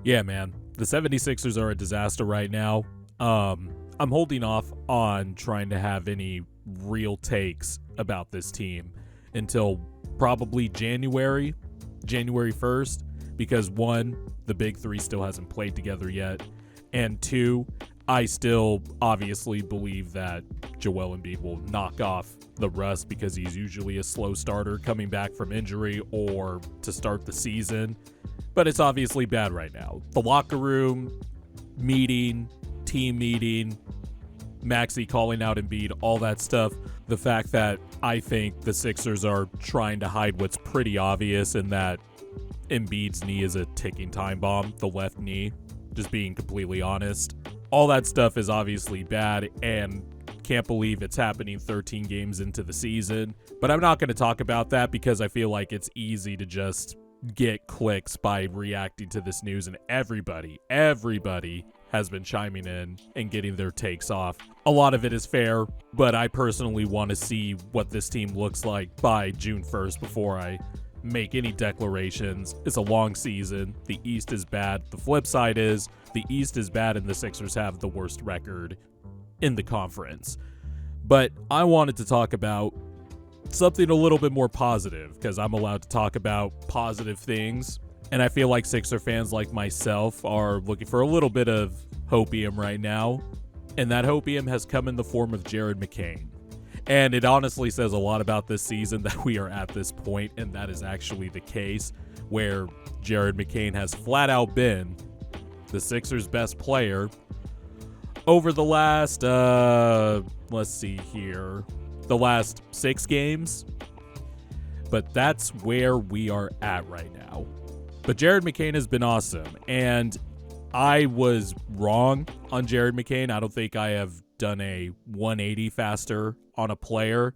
Yeah, man. The 76ers are a disaster right now. I'm holding off on trying to have any real takes about this team until probably January 1st, because one, the big three still hasn't played together yet, and two, I still obviously believe that Joel Embiid will knock off the rust because he's usually a slow starter coming back from injury or to start the season. But it's obviously bad right now. The locker room meeting, team meeting, Maxey calling out Embiid, all that stuff. The fact that I think the Sixers are trying to hide what's pretty obvious, in that Embiid's knee is a ticking time bomb, the left knee, just being completely honest. All that stuff is obviously bad, and can't believe it's happening 13 games into the season. But I'm not going to talk about that because I feel like it's easy to just get clicks by reacting to this news, and everybody has been chiming in and getting their takes off. A lot of it is fair, but I personally want to see what this team looks like by June 1st before I make any declarations. It's a long season. The East is bad. The flip side is the East is bad and the Sixers have the worst record in the conference. But I wanted to talk about something a little bit more positive, because I'm allowed to talk about positive things. And I feel like Sixer fans like myself are looking for a little bit of hopium right now. And that hopium has come in the form of Jared McCain. And it honestly says a lot about this season that we are at this point, and that is actually the case, where Jared McCain has flat out been the Sixers' best player over the last, let's see here, the last 6 games. But that's where we are at right now. But Jared McCain has been awesome, and I was wrong on Jared McCain. I don't think I have done a 180 faster on a player.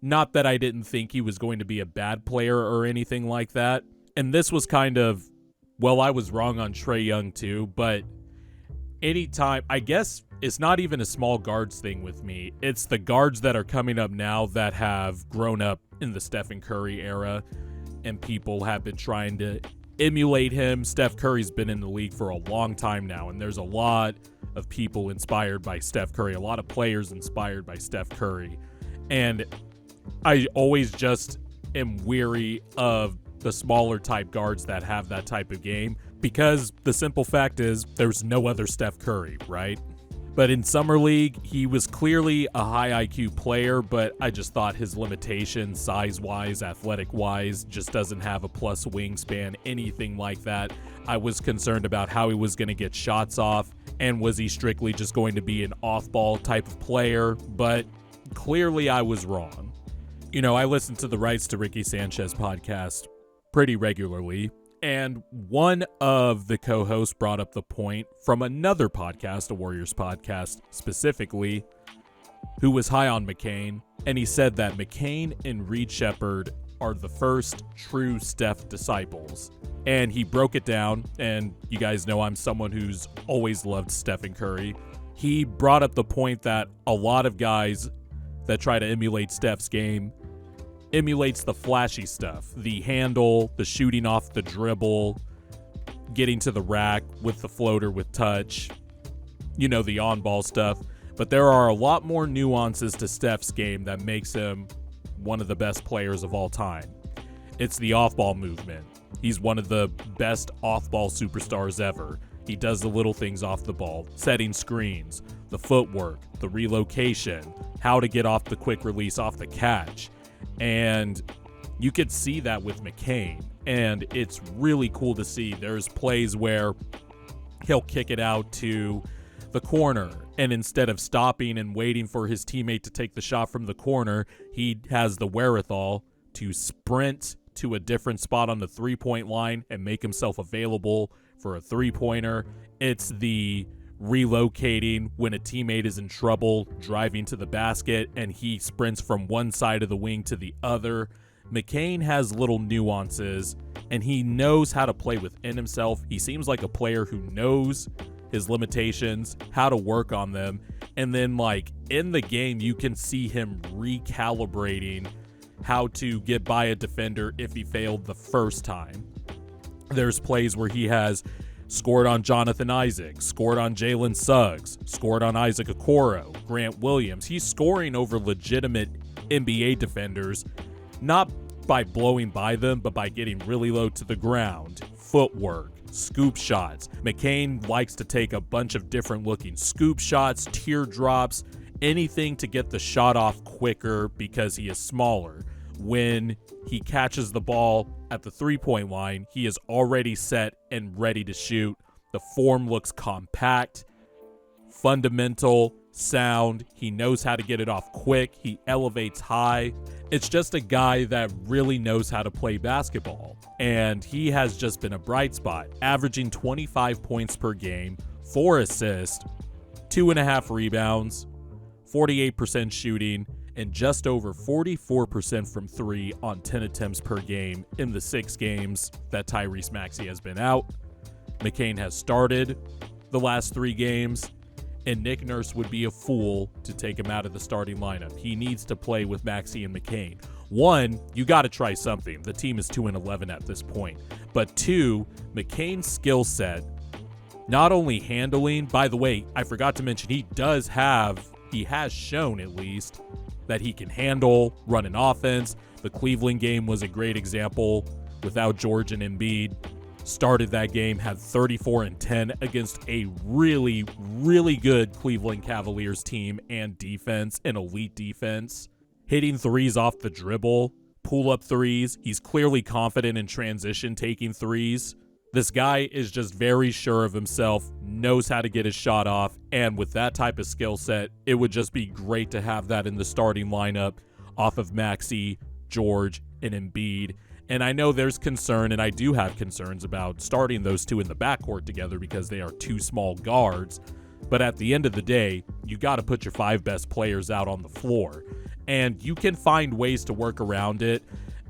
Not that I didn't think he was going to be a bad player or anything like that. And this was kind of, well, I was wrong on Trae Young too, but anytime, I guess it's not even a small guards thing with me. It's the guards that are coming up now that have grown up in the Stephen Curry era, and people have been trying to emulate him. Steph Curry's been in the league for a long time now, and there's a lot of people inspired by Steph Curry, a lot of players inspired by Steph Curry. And I always just am weary of the smaller type guards that have that type of game, because the simple fact is there's no other Steph Curry, right? But in Summer League, he was clearly a high IQ player, but I just thought his limitations, size-wise, athletic-wise, just doesn't have a plus wingspan, anything like that. I was concerned about how he was going to get shots off, and was he strictly just going to be an off-ball type of player, but clearly I was wrong. You know, I listen to the Rights to Ricky Sanchez podcast pretty regularly, and one of the co-hosts brought up the point from another podcast, a Warriors podcast specifically, who was high on McCain, and he said that McCain and Reed Shepherd are the first true Steph disciples. And he broke it down, and you guys know I'm someone who's always loved Stephen Curry. He brought up the point that a lot of guys that try to emulate Steph's game emulates the flashy stuff, the handle, the shooting off the dribble, getting to the rack with the floater with touch, you know, the on-ball stuff. But there are a lot more nuances to Steph's game that makes him one of the best players of all time. It's the off-ball movement. He's one of the best off-ball superstars ever. He does the little things off the ball, setting screens, the footwork, the relocation, how to get off the quick release off the catch. And you could see that with McCain, and it's really cool to see. There's plays where he'll kick it out to the corner, and instead of stopping and waiting for his teammate to take the shot from the corner, he has the wherewithal to sprint to a different spot on the three-point line and make himself available for a three-pointer. It's the relocating when a teammate is in trouble, driving to the basket, and he sprints from one side of the wing to the other. McCain has little nuances, and he knows how to play within himself. He seems like a player who knows his limitations, how to work on them, and then, like, in the game, you can see him recalibrating how to get by a defender if he failed the first time. There's plays where he has Scored on Jonathan Isaac, scored on Jalen Suggs, scored on Isaac Okoro, Grant Williams. He's scoring over legitimate NBA defenders, not by blowing by them, but by getting really low to the ground. Footwork, scoop shots. McCain likes to take a bunch of different looking scoop shots, teardrops, anything to get the shot off quicker because he is smaller. When he catches the ball at the three-point line, he is already set and ready to shoot. The form looks compact, fundamental, sound. He knows how to get it off quick. He elevates high. It's just a guy that really knows how to play basketball. And he has just been a bright spot, averaging 25 points per game, 4 assists, 2.5 rebounds, 48% shooting, and just over 44% from 3 on 10 attempts per game in the 6 games that Tyrese Maxey has been out. McCain has started the last 3 games, and Nick Nurse would be a fool to take him out of the starting lineup. He needs to play with Maxey and McCain. 1, you got to try something. The team is 2-11 at this point. But 2, McCain's skill set, not only handling, by the way, I forgot to mention, he has shown at least that he can handle, run an offense. The Cleveland game was a great example without George and Embiid. Started that game, had 34 and 10 against a really, really good Cleveland Cavaliers team and defense, an elite defense. Hitting threes off the dribble, pull-up threes. He's clearly confident in transition, taking threes. This guy is just very sure of himself, knows how to get his shot off, and with that type of skill set, it would just be great to have that in the starting lineup off of Maxey, George, and Embiid. And I know there's concern, and I do have concerns about starting those two in the backcourt together because they are 2 small guards. But at the end of the day, you got to put your 5 best players out on the floor. And you can find ways to work around it.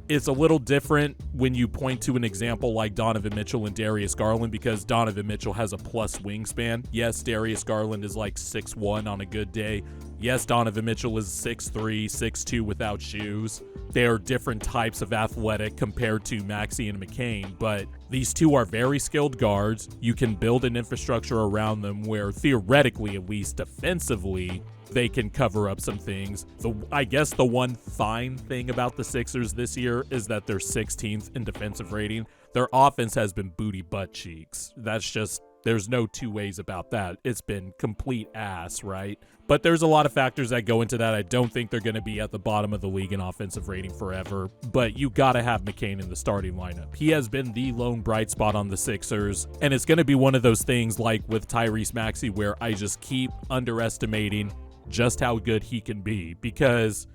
It's a little different when you point to an example like Donovan Mitchell and Darius Garland because Donovan Mitchell has a plus wingspan. Yes, Darius Garland is like 6'1" on a good day. Yes, Donovan Mitchell is 6'3", 6'2" without shoes. They are different types of athletic compared to Maxey and McCain, but these two are very skilled guards. You can build an infrastructure around them where theoretically, at least defensively, they can cover up some things. I guess the one fine thing about the Sixers this year is that they're 16th in defensive rating. Their offense has been booty butt cheeks. That's just, there's no 2 ways about that. It's been complete ass, right? But there's a lot of factors that go into that. I don't think they're going to be at the bottom of the league in offensive rating forever, but you got to have McCain in the starting lineup. He has been the lone bright spot on the Sixers, and it's going to be one of those things like with Tyrese Maxey where I just keep underestimating just how good he can be because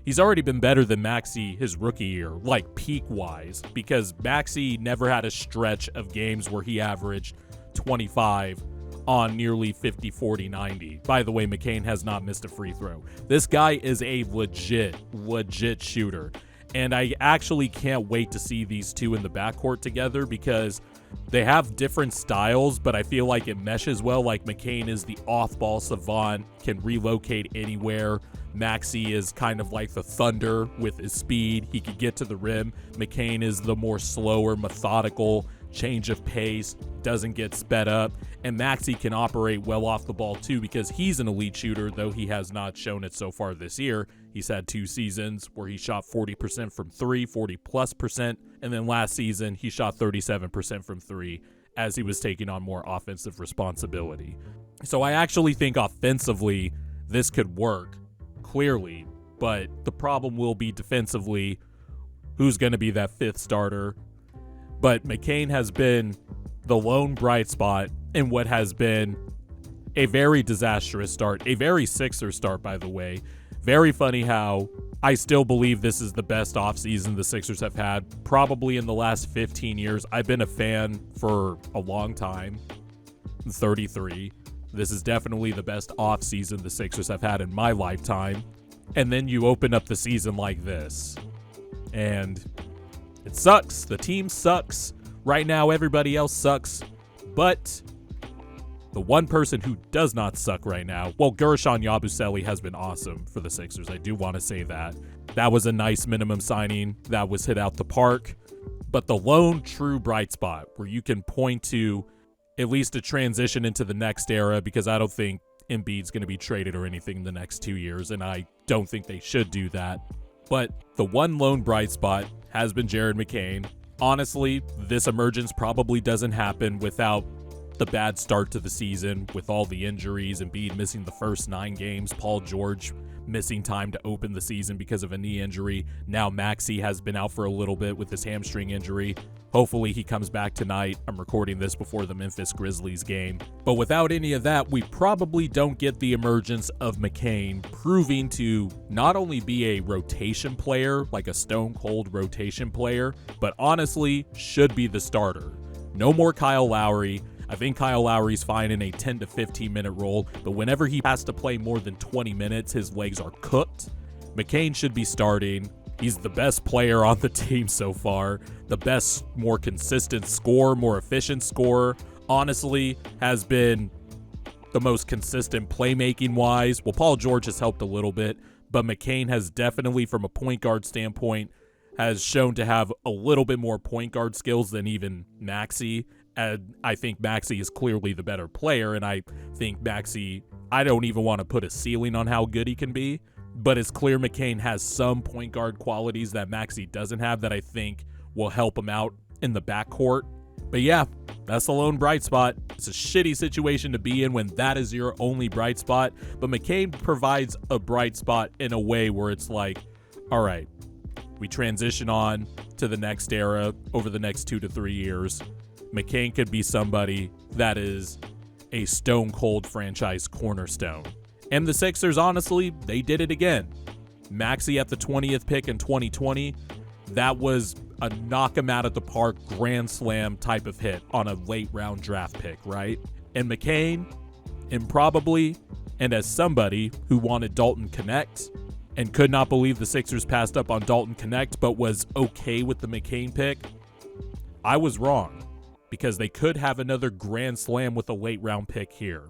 he's already been better than Maxey his rookie year, like peak-wise, because Maxey never had a stretch of games where he averaged 25 on nearly 50, 40, 90. By the way, McCain has not missed a free throw. This guy is a legit shooter, and I actually can't wait to see these two in the backcourt together because they have different styles, but I feel like it meshes well. Like McCain is the off-ball savant, can relocate anywhere. Maxey is kind of like the Thunder with his speed. He could get to the rim. McCain is the more slower, methodical, change of pace, doesn't get sped up. And Maxey can operate well off the ball too because he's an elite shooter, though he has not shown it so far this year. He's had 2 seasons where he shot 40% from 3, 40+%, and then last season he shot 37% from 3 as he was taking on more offensive responsibility. So I actually think offensively this could work, clearly, but the problem will be defensively, who's going to be that 5th starter. But McCain has been the lone bright spot in what has been a very disastrous start, a very Sixers start, by the way. Very funny how I still believe this is the best offseason the Sixers have had, probably in the last 15 years. I've been a fan for a long time, 33. This is definitely the best offseason the Sixers have had in my lifetime. And then you open up the season like this, and it sucks. The team sucks. Right now, everybody else sucks. But the one person who does not suck right now, well, Gershon Yabusele has been awesome for the Sixers. I do want to say that. That was a nice minimum signing that was hit out the park. But the lone true bright spot where you can point to at least a transition into the next era, because I don't think Embiid's going to be traded or anything in the next 2 years, and I don't think they should do that. But the one lone bright spot has been Jared McCain. Honestly, this emergence probably doesn't happen without the bad start to the season, with all the injuries, Embiid missing the first 9 games, Paul George missing time to open the season because of a knee injury. Now Maxey has been out for a little bit with his hamstring injury. Hopefully he comes back tonight. I'm recording this before the Memphis Grizzlies game. But without any of that, we probably don't get the emergence of McCain proving to not only be a rotation player, like a stone cold rotation player, but honestly should be the starter. No more Kyle Lowry. I think Kyle Lowry's fine in a 10 to 15 minute role, but whenever he has to play more than 20 minutes, his legs are cooked. McCain should be starting. He's the best player on the team so far, the best, more consistent scorer, more efficient scorer. Honestly, has been the most consistent playmaking wise. Well, Paul George has helped a little bit, but McCain has definitely, from a point guard standpoint, has shown to have a little bit more point guard skills than even Maxey. And I think Maxey is clearly the better player, and I think Maxey, I don't even want to put a ceiling on how good he can be, but it's clear McCain has some point guard qualities that Maxey doesn't have that I think will help him out in the backcourt. But yeah, that's the lone bright spot. It's a shitty situation to be in when that is your only bright spot, but McCain provides a bright spot in a way where it's like, all right, we transition on to the next era over the next 2 to 3 years. McCain could be somebody that is a stone cold franchise cornerstone. And the Sixers, honestly, they did it again. Maxey at the 20th pick in 2020, that was a knock him out of the park grand slam type of hit on a late round draft pick, right? And McCain, improbably, and as somebody who wanted Dalton Connect and could not believe the Sixers passed up on Dalton Connect but was okay with the McCain pick, I was wrong, because they could have another grand slam with a late round pick here.